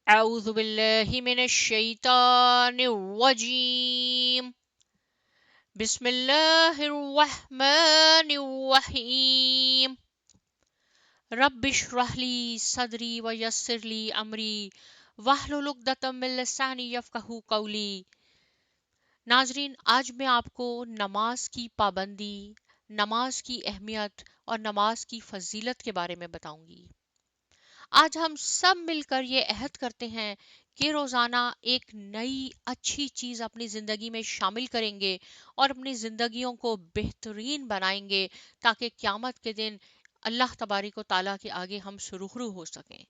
أعوذ بالله من الشيطان الرجيم. بسم الله الرحمن الرحيم. رب اشرح لي صدري ويسر لي أمري واحلل عقدة من لساني يفقهوا قولي. ناظرین، آج میں آپ کو نماز کی پابندی، نماز کی اہمیت اور نماز کی فضیلت کے بارے میں بتاؤں گی۔ آج ہم سب مل کر یہ عہد کرتے ہیں کہ روزانہ ایک نئی اچھی چیز اپنی زندگی میں شامل کریں گے اور اپنی زندگیوں کو بہترین بنائیں گے تاکہ قیامت کے دن اللہ تبارک و تعالیٰ کے آگے ہم سرخرو ہو سکیں۔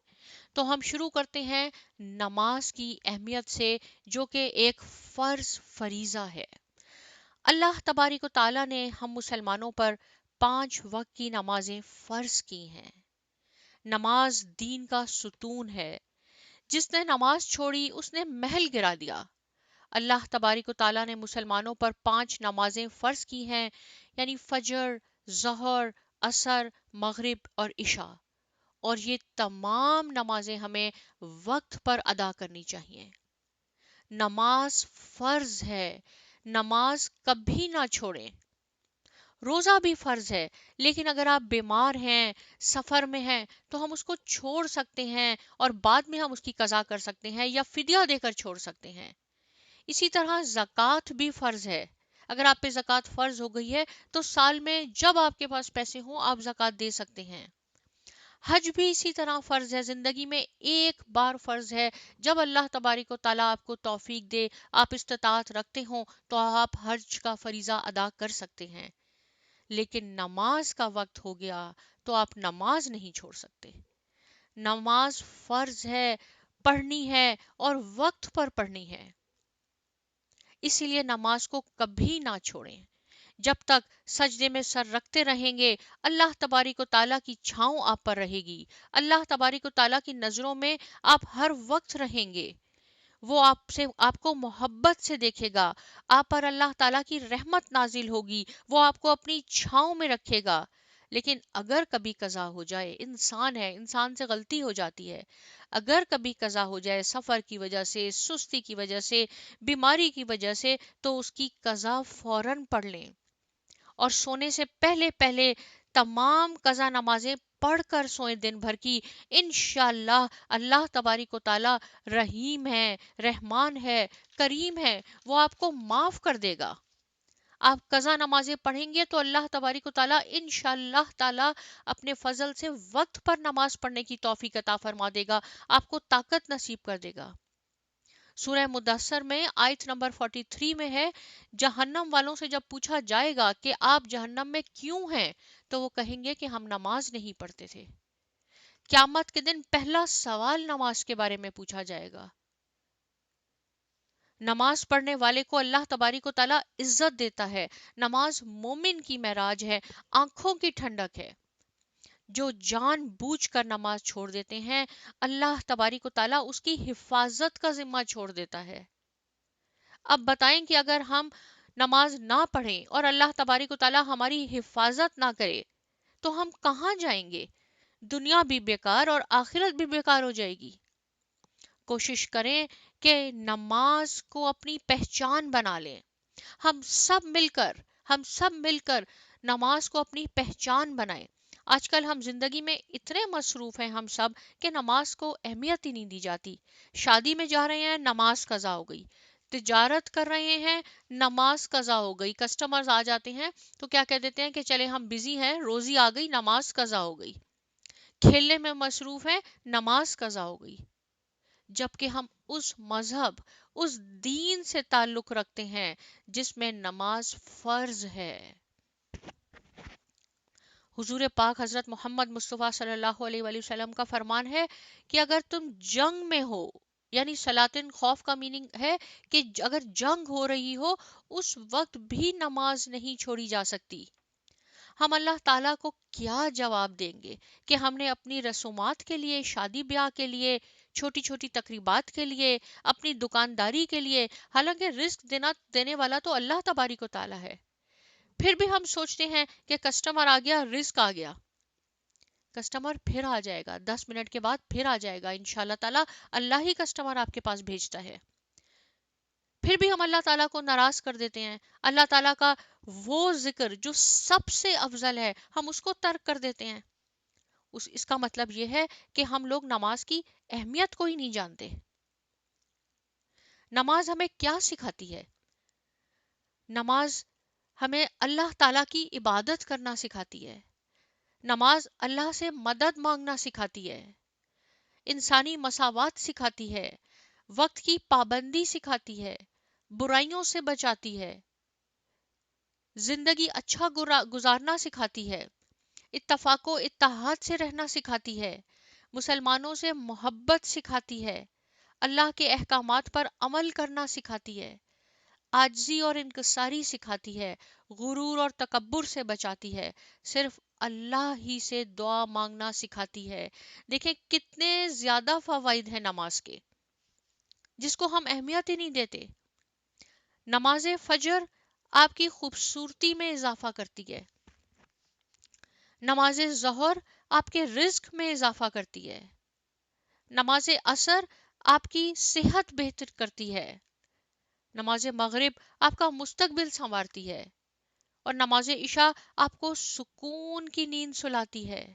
تو ہم شروع کرتے ہیں نماز کی اہمیت سے، جو کہ ایک فرض فریضہ ہے۔ اللہ تبارک و تعالیٰ نے ہم مسلمانوں پر 5 وقت کی نمازیں فرض کی ہیں۔ نماز دین کا ستون ہے۔ جس نے نماز چھوڑی اس نے محل گرا دیا۔ اللہ تبارک و تعالیٰ نے مسلمانوں پر 5 نمازیں فرض کی ہیں، یعنی فجر، ظہر، عصر، مغرب اور عشاء، اور یہ تمام نمازیں ہمیں وقت پر ادا کرنی چاہیے۔ نماز فرض ہے، نماز کبھی نہ چھوڑیں۔ روزہ بھی فرض ہے، لیکن اگر آپ بیمار ہیں، سفر میں ہیں، تو ہم اس کو چھوڑ سکتے ہیں اور بعد میں ہم اس کی قضا کر سکتے ہیں یا فدیہ دے کر چھوڑ سکتے ہیں۔ اسی طرح زکوٰۃ بھی فرض ہے۔ اگر آپ پہ زکوٰۃ فرض ہو گئی ہے تو سال میں جب آپ کے پاس پیسے ہوں آپ زکوٰۃ دے سکتے ہیں۔ حج بھی اسی طرح فرض ہے، زندگی میں ایک بار فرض ہے۔ جب اللہ تبارک و تعالیٰ آپ کو توفیق دے، آپ استطاعت رکھتے ہوں، تو آپ حج کا فریضہ ادا کر سکتے ہیں۔ لیکن نماز کا وقت ہو گیا تو آپ نماز نہیں چھوڑ سکتے۔ نماز فرض ہے، پڑھنی ہے اور وقت پر پڑھنی ہے۔ اسی لیے نماز کو کبھی نہ چھوڑیں۔ جب تک سجدے میں سر رکھتے رہیں گے، اللہ تبارک و تعالیٰ کی چھاؤں آپ پر رہے گی۔ اللہ تبارک و تعالیٰ کی نظروں میں آپ ہر وقت رہیں گے۔ وہ آپ کو محبت سے دیکھے گا، آپ پر اللہ تعالیٰ کی رحمت نازل ہوگی، وہ آپ کو اپنی چھاؤں میں رکھے گا۔ لیکن اگر کبھی قضا ہو جائے، انسان ہے، انسان سے غلطی ہو جاتی ہے، اگر کبھی قضا ہو جائے سفر کی وجہ سے، سستی کی وجہ سے، بیماری کی وجہ سے، تو اس کی قضا فوراً پڑھ لیں اور سونے سے پہلے پہلے تمام قضا نمازیں پڑھ کر سوئیں دن بھر کی۔ انشاءاللہ اللہ تبارک و تعالی رحیم ہے، رحمان ہے، کریم ہے، وہ آپ کو معاف کر دے گا۔ آپ قضا نمازیں پڑھیں گے تو اللہ تبارک و تعالی انشاءاللہ تعالی اپنے فضل سے وقت پر نماز پڑھنے کی توفیق عطا فرما دے گا، آپ کو طاقت نصیب کر دے گا۔ سورہ مدثر میں آیت نمبر 43 میں ہے، جہنم والوں سے جب پوچھا جائے گا کہ آپ جہنم میں کیوں ہیں، تو وہ کہیں گے کہ ہم نماز نہیں پڑھتے تھے۔ قیامت کے دن پہلا سوال نماز کے بارے میں پوچھا جائے گا۔ نماز پڑھنے والے کو اللہ تبارک و تعالی عزت دیتا ہے۔ نماز مومن کی معراج ہے، آنکھوں کی ٹھنڈک ہے۔ جو جان بوجھ کر نماز چھوڑ دیتے ہیں، اللہ تبارک و تعالی اس کی حفاظت کا ذمہ چھوڑ دیتا ہے۔ اب بتائیں کہ اگر ہم نماز نہ پڑھیں اور اللہ تبارک و تعالی ہماری حفاظت نہ کرے تو ہم کہاں جائیں گے؟ دنیا بھی بیکار اور آخرت بھی بیکار ہو جائے گی۔ کوشش کریں کہ نماز کو اپنی پہچان بنا لیں۔ ہم سب مل کر نماز کو اپنی پہچان بنائیں۔ آج کل ہم زندگی میں اتنے مصروف ہیں ہم سب کہ نماز کو اہمیت ہی نہیں دی جاتی۔ شادی میں جا رہے ہیں، نماز قضا ہو گئی۔ تجارت کر رہے ہیں، نماز قضا ہو گئی۔ کسٹمرز آ جاتے ہیں تو کیا کہہ دیتے ہیں کہ چلے ہم بزی ہیں، روزی آ گئی، نماز قضا ہو گئی۔ کھیلنے میں مصروف ہیں، نماز قضا ہو گئی۔ جبکہ ہم اس مذہب، اس دین سے تعلق رکھتے ہیں جس میں نماز فرض ہے۔ حضور پاک حضرت محمد مصطفیٰ صلی اللہ علیہ وآلہ وسلم کا فرمان ہے کہ اگر تم جنگ میں ہو، یعنی صلاۃ خوف کا میننگ ہے کہ اگر جنگ ہو رہی ہو اس وقت بھی نماز نہیں چھوڑی جا سکتی۔ ہم اللہ تعالیٰ کو کیا جواب دیں گے کہ ہم نے اپنی رسومات کے لیے، شادی بیاہ کے لیے، چھوٹی چھوٹی تقریبات کے لیے، اپنی دکانداری کے لیے، حالانکہ رزق دینے والا تو اللہ تبارک و تعالیٰ ہے، پھر بھی ہم سوچتے ہیں کہ کسٹمر آ گیا، رزق آ گیا۔ کسٹمر پھر آ جائے گا، 10 منٹ کے بعد پھر آ جائے گا انشاءاللہ تعالیٰ، اللہ ہی کسٹمر آپ کے پاس بھیجتا ہے۔ پھر بھی ہم اللہ تعالیٰ کو ناراض کر دیتے ہیں، اللہ تعالیٰ کا وہ ذکر جو سب سے افضل ہے ہم اس کو ترک کر دیتے ہیں۔ اس کا مطلب یہ ہے کہ ہم لوگ نماز کی اہمیت کو ہی نہیں جانتے۔ نماز ہمیں کیا سکھاتی ہے؟ نماز ہمیں اللہ تعالیٰ کی عبادت کرنا سکھاتی ہے، نماز اللہ سے مدد مانگنا سکھاتی ہے، انسانی مساوات سکھاتی ہے، وقت کی پابندی سکھاتی ہے، برائیوں سے بچاتی ہے، زندگی اچھا گزارنا سکھاتی ہے، اتفاق و اتحاد سے رہنا سکھاتی ہے، مسلمانوں سے محبت سکھاتی ہے، اللہ کے احکامات پر عمل کرنا سکھاتی ہے، عاجزی اور انکساری سکھاتی ہے، غرور اور تکبر سے بچاتی ہے، صرف اللہ ہی سے دعا مانگنا سکھاتی ہے۔ دیکھیں کتنے زیادہ فوائد ہیں نماز کے، جس کو ہم اہمیت ہی نہیں دیتے۔ نماز فجر آپ کی خوبصورتی میں اضافہ کرتی ہے، نماز ظہر آپ کے رزق میں اضافہ کرتی ہے، نماز عصر آپ کی صحت بہتر کرتی ہے، نماز مغرب آپ کا مستقبل سنوارتی ہے، اور نماز عشاء آپ کو سکون کی نیند سلاتی ہے۔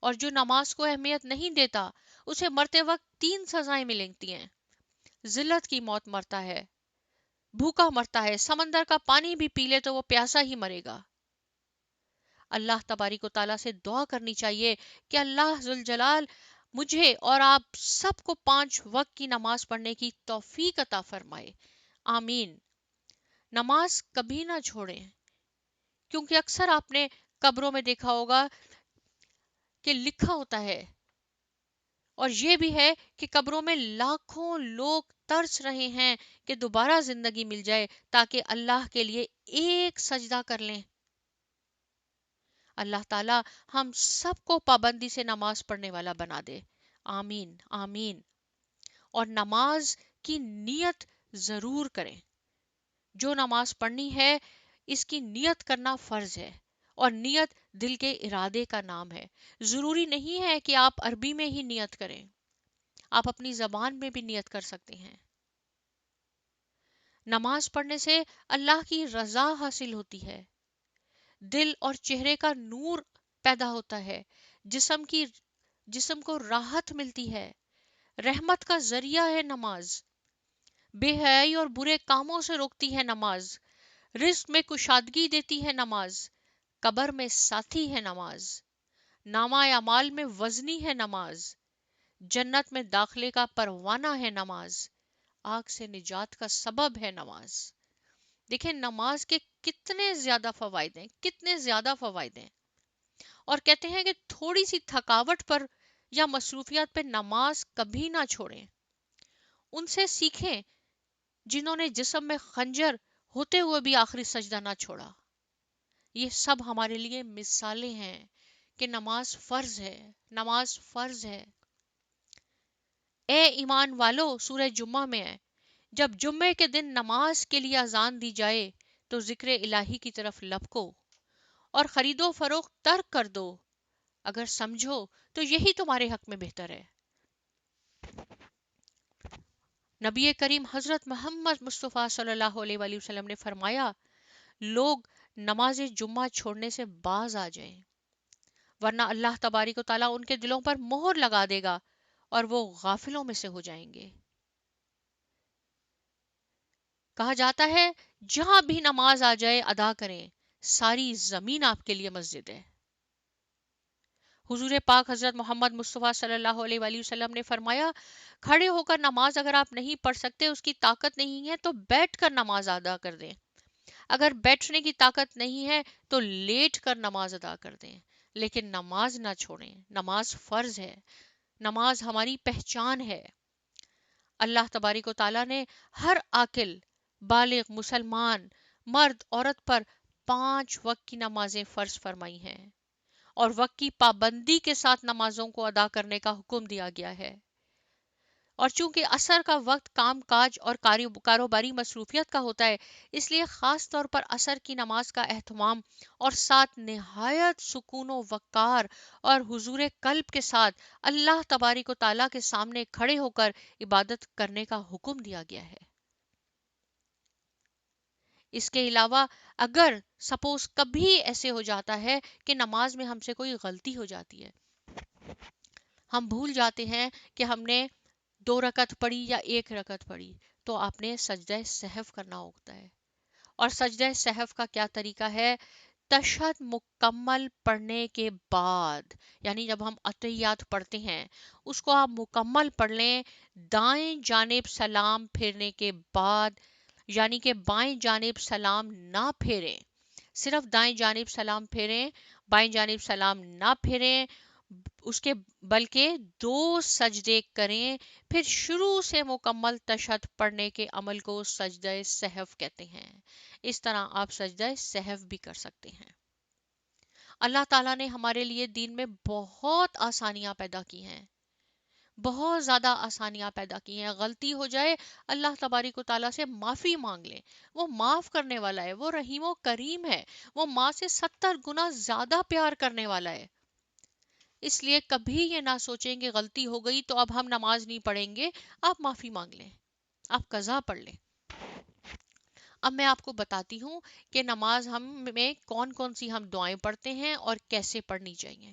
اور جو نماز کو اہمیت نہیں دیتا اسے مرتے وقت 3 سزائیں ملتی ہیں، ذلت کی موت مرتا ہے، بھوکا مرتا ہے، سمندر کا پانی بھی پی لے تو وہ پیاسا ہی مرے گا۔ اللہ تبارک و تعالیٰ سے دعا کرنی چاہیے کہ اللہ ذوالجلال مجھے اور آپ سب کو 5 وقت کی نماز پڑھنے کی توفیق عطا فرمائے، آمین۔ نماز کبھی نہ چھوڑیں، کیونکہ اکثر آپ نے قبروں میں دیکھا ہوگا کہ لکھا ہوتا ہے، اور یہ بھی ہے کہ قبروں میں لاکھوں لوگ ترس رہے ہیں کہ دوبارہ زندگی مل جائے تاکہ اللہ کے لیے ایک سجدہ کر لیں۔ اللہ تعالیٰ ہم سب کو پابندی سے نماز پڑھنے والا بنا دے، آمین آمین۔ اور نماز کی نیت ضرور کریں، جو نماز پڑھنی ہے اس کی نیت کرنا فرض ہے، اور نیت دل کے ارادے کا نام ہے۔ ضروری نہیں ہے کہ آپ عربی میں ہی نیت کریں، آپ اپنی زبان میں بھی نیت کر سکتے ہیں۔ نماز پڑھنے سے اللہ کی رضا حاصل ہوتی ہے، دل اور چہرے کا نور پیدا ہوتا ہے، جسم کو راحت ملتی ہے، رحمت کا ذریعہ ہے نماز، بے حیائی اور برے کاموں سے روکتی ہے نماز، رزق میں کشادگی دیتی ہے نماز، قبر میں ساتھی ہے نماز، نامہ اعمال میں وزنی ہے نماز، جنت میں داخلے کا پروانہ ہے نماز، آگ سے نجات کا سبب ہے نماز۔ دیکھیں نماز کے کتنے زیادہ فوائد ہیں، کتنے زیادہ فوائد ہیں، اور کہتے ہیں کہ تھوڑی سی تھکاوٹ پر یا مصروفیات پہ نماز کبھی نہ چھوڑیں۔ ان سے سیکھیں جنہوں نے جسم میں خنجر ہوتے ہوئے بھی آخری سجدہ نہ چھوڑا۔ یہ سب ہمارے لیے مثالیں ہیں کہ نماز فرض ہے، نماز فرض ہے۔ اے ایمان والو، سورہ جمعہ میں ہے، جب جمعے کے دن نماز کے لیے اذان دی جائے تو ذکر الہی کی طرف لپکو اور خرید و فروخت ترک کر دو، اگر سمجھو تو یہی تمہارے حق میں بہتر ہے۔ نبی کریم حضرت محمد مصطفیٰ صلی اللہ علیہ وآلہ وسلم نے فرمایا، لوگ نماز جمعہ چھوڑنے سے باز آ جائیں، ورنہ اللہ تبارک و تعالیٰ ان کے دلوں پر مہر لگا دے گا اور وہ غافلوں میں سے ہو جائیں گے۔ کہا جاتا ہے جہاں بھی نماز آ جائے ادا کریں، ساری زمین آپ کے لیے مسجد ہے۔ حضور پاک حضرت محمد مصطفیٰ صلی اللہ علیہ وآلہ وسلم نے فرمایا، کھڑے ہو کر نماز اگر آپ نہیں پڑھ سکتے، اس کی طاقت نہیں ہے تو بیٹھ کر نماز ادا کر دیں، اگر بیٹھنے کی طاقت نہیں ہے تو لیٹ کر نماز ادا کر دیں، لیکن نماز نہ چھوڑیں۔ نماز فرض ہے، نماز ہماری پہچان ہے۔ اللہ تبارک و تعالیٰ نے ہر عاقل بالغ مسلمان مرد عورت پر 5 وقت کی نمازیں فرض فرمائی ہیں، اور وقت کی پابندی کے ساتھ نمازوں کو ادا کرنے کا حکم دیا گیا ہے۔ اور چونکہ عصر کا وقت کام کاج اور کاروباری مصروفیت کا ہوتا ہے، اس لیے خاص طور پر عصر کی نماز کا اہتمام اور ساتھ نہایت سکون و وقار اور حضور قلب کے ساتھ اللہ تبارک و تعالیٰ کے سامنے کھڑے ہو کر عبادت کرنے کا حکم دیا گیا ہے۔ اس کے علاوہ اگر سپوز کبھی ایسے ہو جاتا ہے کہ نماز میں ہم سے کوئی غلطی ہو جاتی ہے، ہم بھول جاتے ہیں کہ ہم نے 2 رکعت پڑھی یا 1 رکعت پڑھی، تو آپ نے سجدہ سہو کرنا ہوتا ہے۔ اور سجدہ سہو کا کیا طریقہ ہے؟ تشہد مکمل پڑھنے کے بعد، یعنی جب ہم اتحیات پڑھتے ہیں اس کو آپ مکمل پڑھ لیں، دائیں جانب سلام پھیرنے کے بعد، یعنی کہ بائیں جانب سلام نہ پھیریں، صرف دائیں جانب سلام پھیریں، بائیں جانب سلام نہ پھیریں، اس کے بلکہ 2 سجدے کریں، پھر شروع سے مکمل تشہد پڑھنے کے عمل کو سجدہ سہو کہتے ہیں۔ اس طرح آپ سجدہ سہو بھی کر سکتے ہیں۔ اللہ تعالیٰ نے ہمارے لیے دین میں بہت آسانیاں پیدا کی ہیں، بہت زیادہ آسانیاں پیدا کی ہیں۔ غلطی ہو جائے، اللہ تبارک و تعالیٰ سے معافی مانگ لیں، وہ معاف کرنے والا ہے، وہ رحیم و کریم ہے، وہ ماں سے 70 گنا زیادہ پیار کرنے والا ہے۔ اس لیے کبھی یہ نہ سوچیں کہ غلطی ہو گئی تو اب ہم نماز نہیں پڑھیں گے، آپ معافی مانگ لیں، آپ قضا پڑھ لیں۔ اب میں آپ کو بتاتی ہوں کہ نماز میں کون کون سی ہم دعائیں پڑھتے ہیں اور کیسے پڑھنی چاہیے۔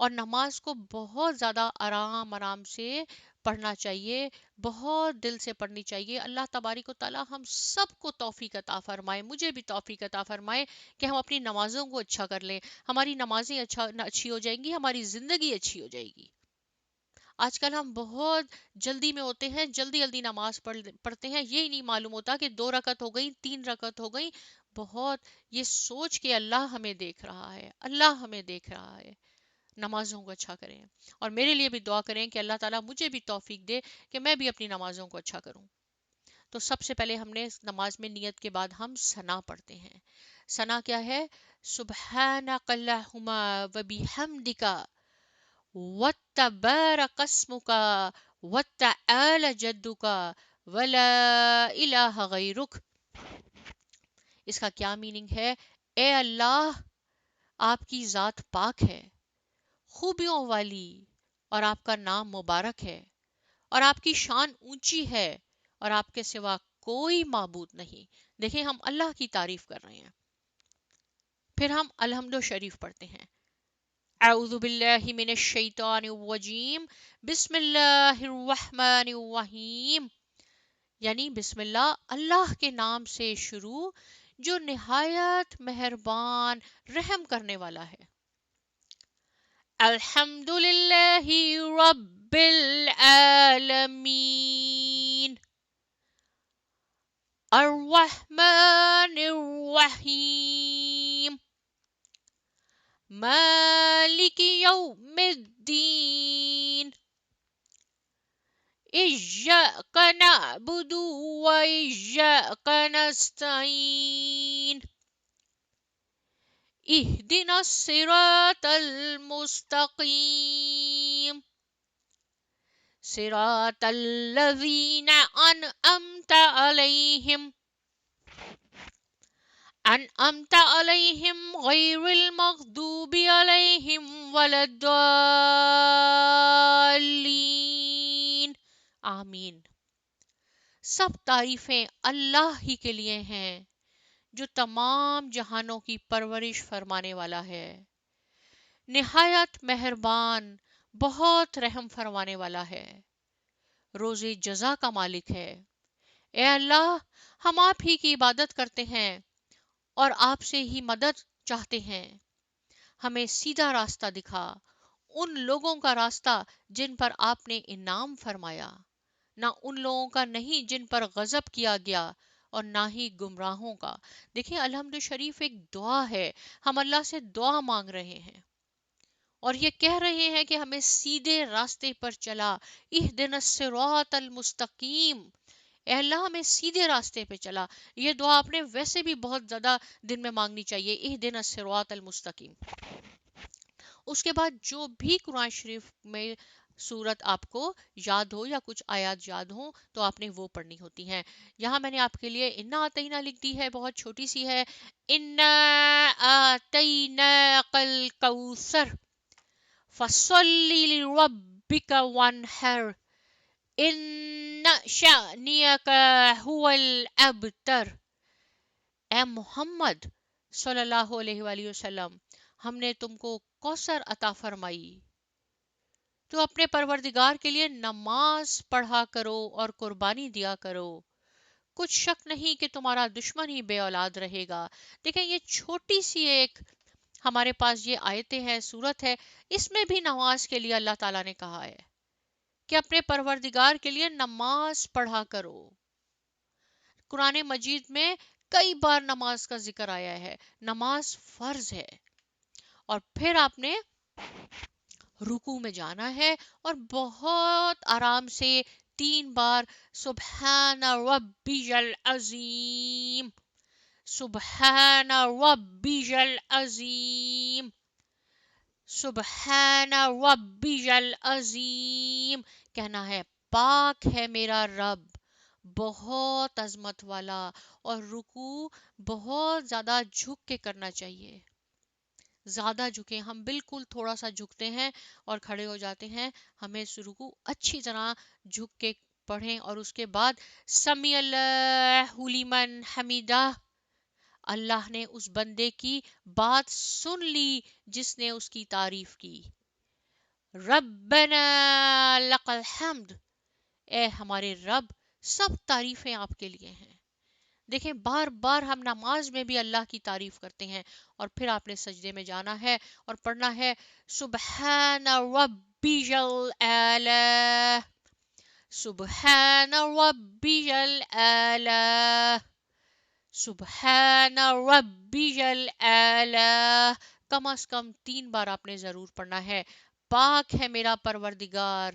اور نماز کو بہت زیادہ آرام سے پڑھنا چاہیے، بہت دل سے پڑھنی چاہیے۔ اللہ تبارک و تعالی ہم سب کو توفیق عطا فرمائے، مجھے بھی توفیق عطا فرمائے کہ ہم اپنی نمازوں کو اچھا کر لیں، ہماری نمازیں اچھی ہو جائیں گی، ہماری زندگی اچھی ہو جائے گی۔ آج کل ہم بہت جلدی میں ہوتے ہیں، جلدی نماز پڑھتے ہیں، یہی نہیں معلوم ہوتا کہ 2 رکعت ہو گئی، 3 رکعت ہو گئی، بہت یہ سوچ کے اللہ ہمیں دیکھ رہا ہے، اللہ ہمیں دیکھ رہا ہے۔ نمازوں کو اچھا کریں، اور میرے لیے بھی دعا کریں کہ اللہ تعالیٰ مجھے بھی توفیق دے کہ میں بھی اپنی نمازوں کو اچھا کروں۔ تو سب سے پہلے ہم نے نماز میں نیت کے بعد ہم ثنا پڑھتے ہیں۔ ثنا کیا ہے؟ سبحانک اللہم و بحمدک وتبارک اسمک وتعالی جدک ولا الہ غیرک۔ اس کا کیا میننگ ہے؟ اے اللہ، آپ کی ذات پاک ہے، خوبیوں والی، اور آپ کا نام مبارک ہے، اور آپ کی شان اونچی ہے، اور آپ کے سوا کوئی معبود نہیں۔ دیکھیں ہم اللہ کی تعریف کر رہے ہیں، پھر ہم الحمد شریف پڑھتے ہیں۔ اعوذ باللہ من الشیطان الرجیم، بسم اللہ الرحمن الرحیم، یعنی بسم اللہ، اللہ کے نام سے شروع جو نہایت مہربان رحم کرنے والا ہے۔ الحمد للہ رب العالمین، الرحمن الرحیم، مالک یوم الدین، ایاک نعبد و ایاک نستعین، اہدنا الصراط المستقیم، صراط الذین انعمت علیہم غیر المغضوب علیہم ولا الضالین، آمین۔ سب تعریفیں اللہ ہی کے لیے ہیں جو تمام جہانوں کی پرورش فرمانے والا ہے، نہایت مہربان، بہت رحم فرمانے والا ہے، روز جزا کا مالک ہے۔ اے اللہ، ہم آپ ہی کی عبادت کرتے ہیں اور آپ سے ہی مدد چاہتے ہیں، ہمیں سیدھا راستہ دکھا، ان لوگوں کا راستہ جن پر آپ نے انعام فرمایا، نہ ان لوگوں کا نہیں جن پر غضب کیا گیا، اور نہ ہی گمراہوں کا۔ دیکھیں الحمد شریف ایک دعا ہے، ہم اللہ سے دعا مانگ رہے ہیں اور یہ کہہ رہے ہیں کہ ہمیں سیدھے راستے پر چلا، اہدنا الصراط المستقیم، اے اللہ ہمیں سیدھے راستے پہ چلا۔ یہ دعا آپ نے ویسے بھی بہت زیادہ دن میں مانگنی چاہیے، اہدنا الصراط المستقیم۔ اس کے بعد جو بھی قرآن شریف میں سورت آپ کو یاد ہو یا کچھ آیات یاد ہوں تو آپ نے وہ پڑھنی ہوتی ہیں. یہاں میں نے آپ کے لیے انا آتینا لکھ دی ہے، بہت چھوٹی سی ہے. انا آتیناک الکوثر فصلی لربک وانحر ان شانئک هو الابتر. اے محمد صلی اللہ علیہ وآلہ وسلم، ہم نے تم کو کوثر عطا فرمائی، تو اپنے پروردگار کے لیے نماز پڑھا کرو اور قربانی دیا کرو. کچھ شک نہیں کہ تمہارا دشمن ہی بے اولاد رہے گا. دیکھیں یہ چھوٹی سی ایک ہمارے پاس یہ آیتیں ہیں، سورت ہے، اس میں بھی نماز کے لیے اللہ تعالیٰ نے کہا ہے کہ اپنے پروردگار کے لیے نماز پڑھا کرو. قرآن مجید میں کئی بار نماز کا ذکر آیا ہے. نماز فرض ہے. اور پھر آپ نے رکوع میں جانا ہے اور بہت آرام سے 3 بار سبحان ربی العظیم، سبحان ربی العظیم، سبحان ربی العظیم کہنا ہے. پاک ہے میرا رب، بہت عظمت والا. اور رکوع بہت زیادہ جھک کے کرنا چاہیے. زیادہ جھکیں، ہم بالکل تھوڑا سا جھکتے ہیں اور کھڑے ہو جاتے ہیں. ہمیں رکوع اچھی طرح جھک کے پڑھیں اور اس کے بعد سمیع اللہ لمن حمیدہ، اللہ نے اس بندے کی بات سن لی جس نے اس کی تعریف کی. ربنا لک الحمد، اے ہمارے رب سب تعریفیں آپ کے لیے ہیں. دیکھیں بار بار ہم نماز میں بھی اللہ کی تعریف کرتے ہیں. اور پھر آپ نے سجدے میں جانا ہے اور پڑھنا ہے سبحان ربی الاعلی، سبحان ربی الاعلی، سبحان ربی الاعلی. کم از کم 3 بار آپ نے ضرور پڑھنا ہے. پاک ہے میرا پروردگار،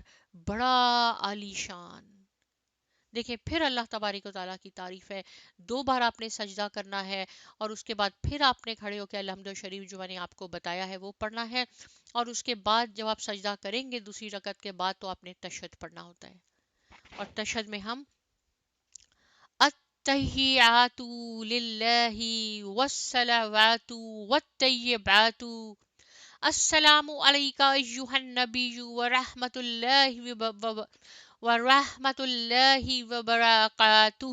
بڑا عالی شان. دیکھیں پھر اللہ تبارک و تعالیٰ کی تعریف ہے. 2 بار آپ نے سجدہ کرنا ہے اور اس کے بعد پھر آپ نے کھڑے ہو کے الحمد شریف جو میں نے آپ کو بتایا ہے وہ پڑھنا ہے. اور اس کے بعد جب آپ سجدہ کریں گے دوسری رکعت کے بعد تو آپ نے تشہد پڑھنا ہوتا ہے. اور تشہد میں ہم التحیات للہ والصلوات والطیبات السلام علیکہ ایہا النبی ورحمۃ اللہ ورحمۃ اللہ وبرکاتہ،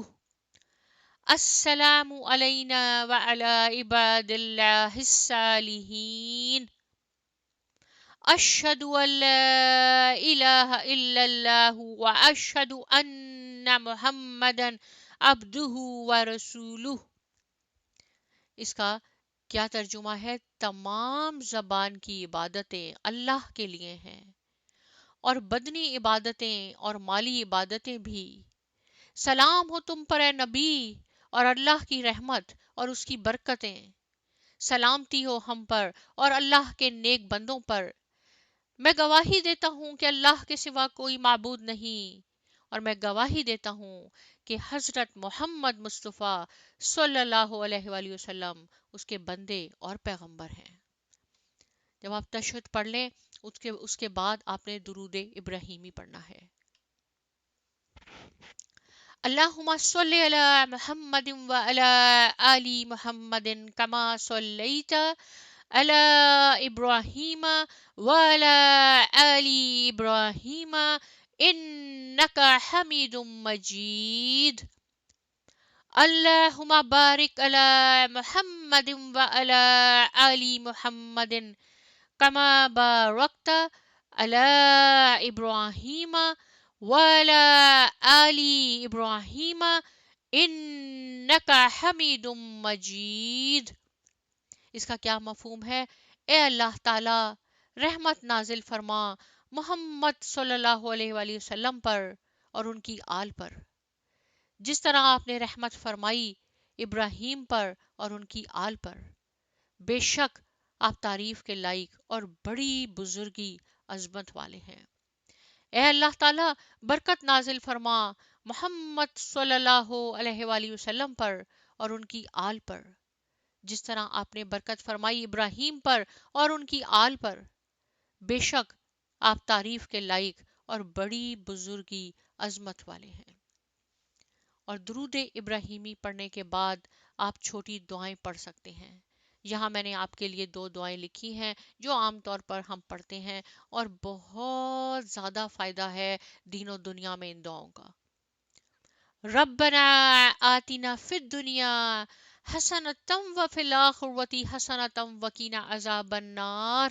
السلام علینا وعلی عباد اللہ الصالحین، اشہد ان لا الہ الا اللہ واشہد ان محمدا عبدہ ورسولہ. اس کا کیا ترجمہ ہے؟ تمام زبان کی عبادتیں اللہ کے لیے ہیں اور بدنی عبادتیں اور مالی عبادتیں بھی. سلام ہو تم پر اے نبی، اور اللہ کی رحمت اور اس کی برکتیں. سلامتی ہو ہم پر اور اللہ کے نیک بندوں پر. میں گواہی دیتا ہوں کہ اللہ کے سوا کوئی معبود نہیں، اور میں گواہی دیتا ہوں کہ حضرت محمد مصطفیٰ صلی اللہ علیہ وآلہ وسلم اس کے بندے اور پیغمبر ہیں. جب آپ تشہد پڑھ لیں اس کے بعد آپ نے درود ابراہیمی پڑھنا ہے. اللہم صلی علی محمد وعلی آل محمد کما صلیت علی ابراہیم وعلی آل ابراہیم انک حمید مجید. اللہم بارک علی محمد وعلی آل محمد کما بارکت علی ابراہیم وعلی آل ابراہیم انک حمید مجید. اس کا کیا مفہوم ہے؟ اے اللہ تعالی رحمت نازل فرما محمد صلی اللہ علیہ وآلہ وسلم پر اور ان کی آل پر، جس طرح آپ نے رحمت فرمائی ابراہیم پر اور ان کی آل پر. بے شک آپ تعریف کے لائق اور بڑی بزرگی عظمت والے ہیں. اے اللہ تعالی برکت نازل فرما محمد صلی اللہ علیہ وآلہ وسلم پر اور ان کی آل پر، جس طرح آپ نے برکت فرمائی ابراہیم پر اور ان کی آل پر. بے شک آپ تعریف کے لائق اور بڑی بزرگی عظمت والے ہیں۔ اور درود ابراہیمی پڑھنے کے بعد آپ چھوٹی دعائیں پڑھ سکتے ہیں۔ یہاں میں نے آپ کے لیے 2 دعائیں لکھی ہیں جو عام طور پر ہم پڑھتے ہیں اور بہت زیادہ فائدہ ہے دین و دنیا میں ان دعاؤں کا۔ ربنا آتنا فی الدنیا حسنۃ وفی الآخرۃ حسنۃ وقنا عذاب النار۔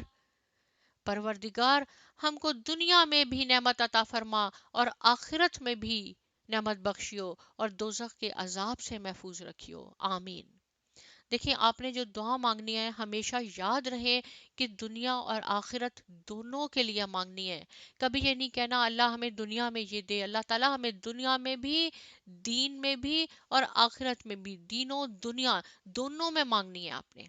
پروردگار ہم کو دنیا میں بھی نعمت عطا فرما اور آخرت میں بھی نعمت بخشیو اور دوزخ کے عذاب سے محفوظ رکھیو، آمین۔ دیکھیں آپ نے جو دعا مانگنی ہے ہمیشہ یاد رہے کہ دنیا اور آخرت دونوں کے لیے مانگنی ہے۔ کبھی یہ نہیں کہنا اللہ ہمیں دنیا میں یہ دے، اللہ تعالیٰ ہمیں دنیا میں بھی، دین میں بھی اور آخرت میں بھی، دین و دنیا دونوں میں مانگنی ہے آپ نے۔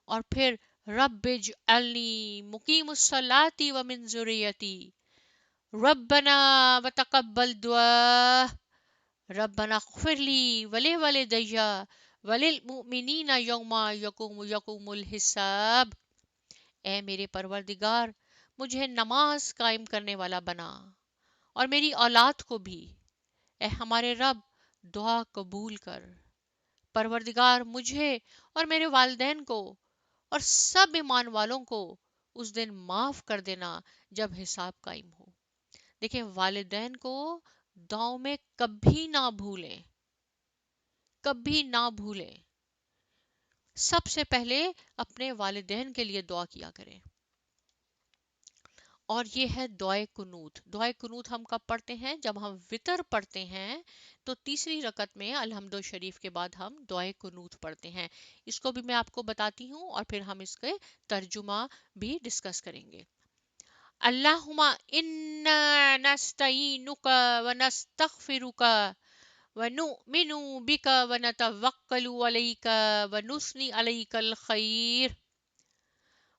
اور پھر رب اجعلنی مقیم الصلاۃ ومن ذریتی ربنا وتقبل دعا ربنا اغفر لی ولوالدی وللمؤمنین یوم یقوم الحساب۔ اے میرے پروردگار مجھے نماز قائم کرنے والا بنا اور میری اولاد کو بھی۔ اے ہمارے رب دعا قبول کر۔ پروردگار مجھے اور میرے والدین کو اور سب ایمان والوں کو اس دن معاف کر دینا جب حساب قائم ہو۔ دیکھیں والدین کو دعاؤں میں کبھی نہ بھولیں، کبھی نہ بھولیں۔ سب سے پہلے اپنے والدین کے لیے دعا کیا کریں۔ اور یہ ہے دعائے قنوت۔ دعائے قنوت ہم کب پڑھتے ہیں؟ جب ہم وطر پڑھتے ہیں تو تیسری رکعت میں الحمد شریف کے بعد ہم دعائے قنوت پڑھتے ہیں۔ اس کو بھی میں آپ کو بتاتی ہوں اور پھر ہم اس کے ترجمہ بھی ڈسکس کریں گے۔ اللہم انا نستعینک ونستغفرک ونؤمن بک ونتوکل علیک ونثنی علیک الخیر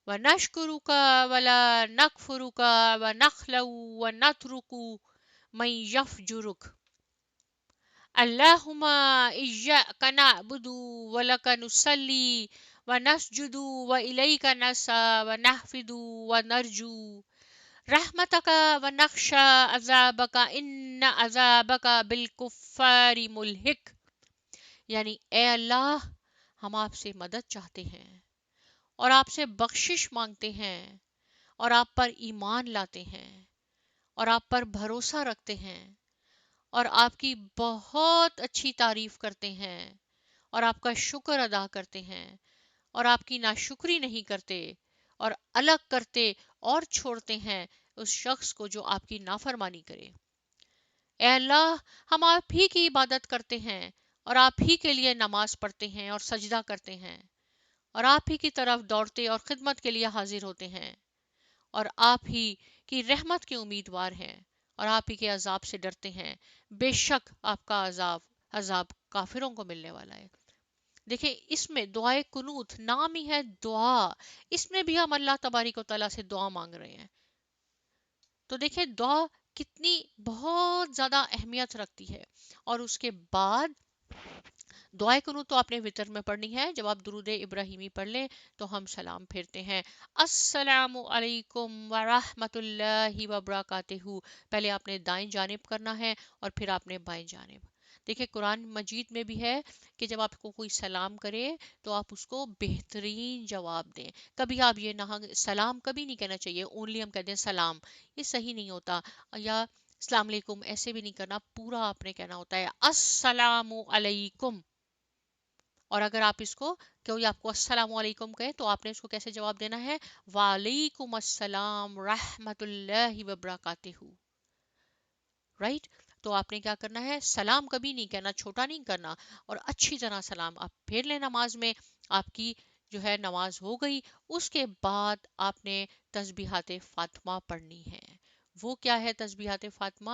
ونشکرک ولا نکفرک ونخلع ونترک من یفجرک۔ اللہم ایاک نعبد ولک نصلی ونسجد والیک نسعی ونحفظ ونرجو رحمتک ونخشی عذابک ان عذابک بالکفار ملحق۔ یعنی اے اللہ ہم آپ سے مدد چاہتے ہیں اور آپ سے بخشش مانگتے ہیں اور آپ پر ایمان لاتے ہیں اور آپ پر بھروسہ رکھتے ہیں اور آپ کی بہت اچھی تعریف کرتے ہیں اور آپ کا شکر ادا کرتے ہیں اور آپ کی ناشکری نہیں کرتے اور الگ کرتے اور چھوڑتے ہیں اس شخص کو جو آپ کی نافرمانی کرے۔ اے اللہ ہم آپ ہی کی عبادت کرتے ہیں اور آپ ہی کے لیے نماز پڑھتے ہیں اور سجدہ کرتے ہیں اور آپ ہی کی طرف دوڑتے اور خدمت کے لیے حاضر ہوتے ہیں اور آپ ہی کی رحمت کے امیدوار ہیں اور آپ ہی کے عذاب سے ڈرتے ہیں۔ بے شک آپ کا عذاب کافروں کو ملنے والا ہے۔ دیکھیں اس میں دعائے قنوت نام ہی ہے دعا، اس میں بھی ہم اللہ تبارک و تعالیٰ سے دعا مانگ رہے ہیں۔ تو دیکھیں دعا کتنی بہت زیادہ اہمیت رکھتی ہے۔ اور اس کے بعد دعائے قنوت تو آپ نے وطر میں پڑھنی ہے۔ جب آپ درود ابراہیمی پڑھ لیں تو ہم سلام پھیرتے ہیں، السلام علیکم ورحمۃ اللہ وبرکاتہ۔ پہلے آپ نے دائیں جانب کرنا ہے اور پھر آپ نے بائیں جانب۔ دیکھیں قرآن مجید میں بھی ہے کہ جب آپ کو کوئی سلام کرے تو آپ اس کو بہترین جواب دیں۔ کبھی آپ یہ نہ سلام کبھی نہیں کہنا چاہیے، اونلی ہم کہتے ہیں سلام، یہ صحیح نہیں ہوتا۔ یا السلام علیکم ایسے بھی نہیں کرنا، پورا آپ نے کہنا ہوتا ہے السلام علیکم۔ اور اگر آپ اس کو کوئی آپ کو السلام علیکم کہے تو آپ نے اس کو کیسے جواب دینا ہے؟ وعلیکم السلام رحمت اللہ وبرکاتہ۔ رائٹ؟ تو آپ نے کیا کرنا ہے؟ سلام کبھی نہیں کہنا، چھوٹا نہیں کرنا اور اچھی طرح سلام آپ پھیر لیں نماز میں۔ آپ کی جو ہے نماز ہو گئی۔ اس کے بعد آپ نے تسبیحات فاطمہ پڑھنی ہے۔ وہ کیا ہے تسبیحات فاطمہ؟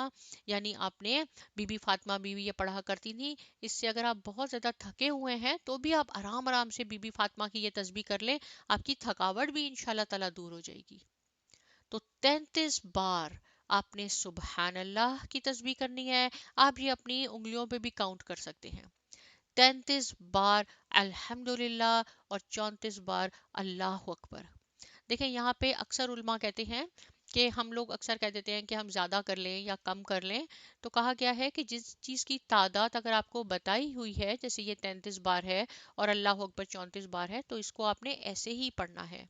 یعنی آپ نے بی بی فاطمہ بیوی یہ پڑھا کرتی تھی، اس سے اگر آپ بہت زیادہ تھکے ہوئے ہیں تو بھی آپ آرام آرام سے بی بی فاطمہ کی یہ تسبیح کر لیں، آپ کی تھکاوٹ بھی انشاءاللہ تعالیٰ دور ہو جائے گی۔ تو 33 بار آپ نے سبحان اللہ کی تسبیح کرنی ہے۔ آپ یہ اپنی انگلیوں پہ بھی کاؤنٹ کر سکتے ہیں۔ 33 بار الحمدللہ اور 34 بار اللہ اکبر۔ دیکھیں یہاں پہ اکثر علماء کہتے ہیں کہ ہم لوگ اکثر کہہ دیتے ہیں کہ ہم زیادہ کر لیں یا کم کر لیں، تو کہا گیا ہے کہ جس چیز کی تعداد اگر آپ کو بتائی ہوئی ہے، جیسے یہ 33 بار ہے اور اللہ اکبر 34 بار ہے، تو اس کو آپ نے ایسے ہی پڑھنا ہے۔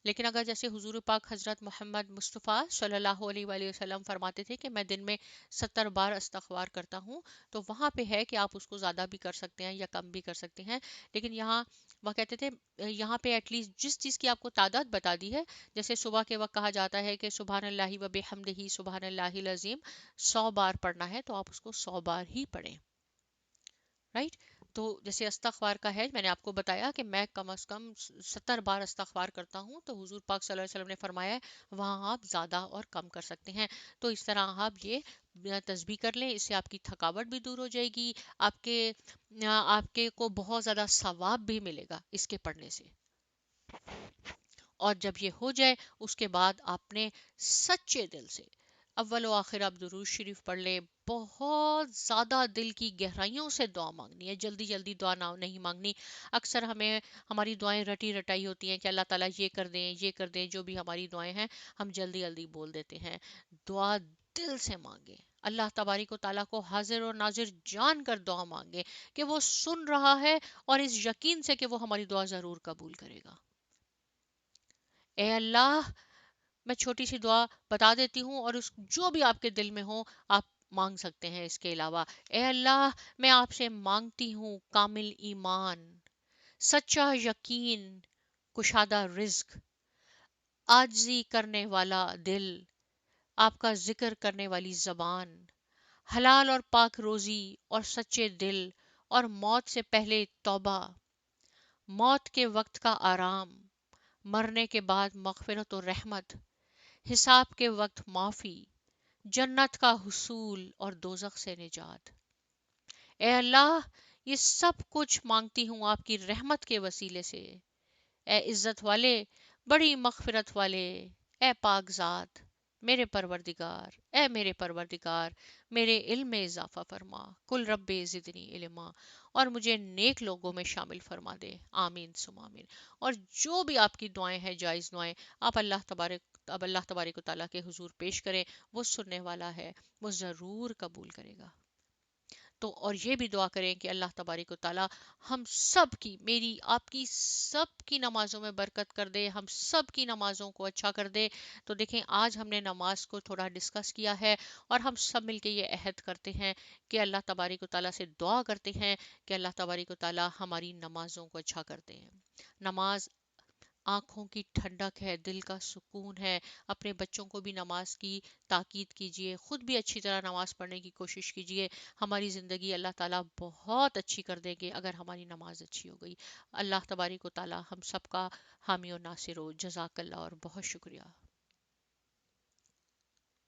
لیکن اگر جیسے حضور پاک حضرت محمد مصطفیٰ صلی اللہ علیہ وآلہ وسلم فرماتے تھے کہ میں دن میں 70 بار استغفار کرتا ہوں، تو وہاں پہ ہے کہ آپ اس کو زیادہ بھی کر سکتے ہیں یا کم بھی کر سکتے ہیں۔ لیکن یہاں وہ کہتے تھے یہاں پہ ایٹ لیسٹ جس چیز کی آپ کو تعداد بتا دی ہے، جیسے صبح کے وقت کہا جاتا ہے کہ سبحان اللہ و بحمدہ سبحان اللہ العظیم 100 بار پڑھنا ہے، تو آپ اس کو 100 بار ہی پڑھیں، رائٹ؟ تو جیسے استغفار کا ہے، میں نے آپ کو بتایا کہ میں کم از کم 70 بار استغفار کرتا ہوں، تو حضور پاک صلی اللہ علیہ وسلم نے فرمایا ہے وہاں آپ زیادہ اور کم کر سکتے ہیں۔ تو اس طرح آپ یہ تسبیح کر لیں، اس سے آپ کی تھکاوٹ بھی دور ہو جائے گی، آپ کے کو بہت زیادہ ثواب بھی ملے گا اس کے پڑھنے سے۔ اور جب یہ ہو جائے اس کے بعد آپ نے سچے دل سے اول و آخر آپ درود شریف پڑھ لیں، بہت زیادہ دل کی گہرائیوں سے دعا مانگنی ہے، جلدی جلدی دعا نہیں مانگنی۔ اکثر ہماری دعائیں رٹی رٹائی ہوتی ہیں کہ اللہ تعالیٰ یہ کر دیں یہ کر دیں، جو بھی ہماری دعائیں ہیں ہم جلدی جلدی بول دیتے ہیں۔ دعا دل سے مانگے، اللہ تبارک و تعالیٰ کو حاضر اور ناظر جان کر دعا مانگے کہ وہ سن رہا ہے، اور اس یقین سے کہ وہ ہماری دعا ضرور قبول کرے گا۔ اے اللہ، میں چھوٹی سی دعا بتا دیتی ہوں، اور جو بھی آپ کے دل میں ہو آپ مانگ سکتے ہیں اس کے علاوہ۔ اے اللہ، میں آپ سے مانگتی ہوں کامل ایمان، سچا یقین، کشادہ رزق، عاجزی کرنے والا دل، آپ کا ذکر کرنے والی زبان، حلال اور پاک روزی اور سچے دل، اور موت سے پہلے توبہ، موت کے وقت کا آرام، مرنے کے بعد مغفرت و رحمت، حساب کے وقت معافی، جنت کا حصول اور دوزخ سے نجات۔ اے اللہ، یہ سب کچھ مانگتی ہوں آپ کی رحمت کے وسیلے سے۔ اے عزت والے، بڑی مغفرت والے، اے پاک ذات، میرے پروردگار، اے میرے پروردگار، میرے علم میں اضافہ فرما، کل رب زدنی علما، اور مجھے نیک لوگوں میں شامل فرما دے، آمین سم آمین۔ اور جو بھی آپ کی دعائیں ہیں، جائز دعائیں، آپ اللہ تبارک و تعالیٰ کے حضور پیش کریں، وہ سننے والا ہے، وہ ضرور قبول کرے گا۔ تو اور یہ بھی دعا کریں کہ اللہ تبارک و تعالیٰ ہم سب کی، میری آپ کی سب کی نمازوں میں برکت کر دے، ہم سب کی نمازوں کو اچھا کر دے۔ تو دیکھیں آج ہم نے نماز کو تھوڑا ڈسکس کیا ہے، اور ہم سب مل کے یہ عہد کرتے ہیں کہ اللہ تبارک و تعالیٰ سے دعا کرتے ہیں کہ اللہ تبارک و تعالیٰ ہماری نمازوں کو اچھا کرتے ہیں۔ نماز آنکھوں کی ٹھنڈک ہے، دل کا سکون ہے۔ اپنے بچوں کو بھی نماز کی تاکید کیجئے، خود بھی اچھی طرح نماز پڑھنے کی کوشش کیجئے۔ ہماری زندگی اللہ تعالیٰ بہت اچھی کر دیں گے اگر ہماری نماز اچھی ہو گئی۔ اللہ تبارک و تعالیٰ ہم سب کا حامی و ناصر ہو۔ جزاک اللہ، اور بہت شکریہ۔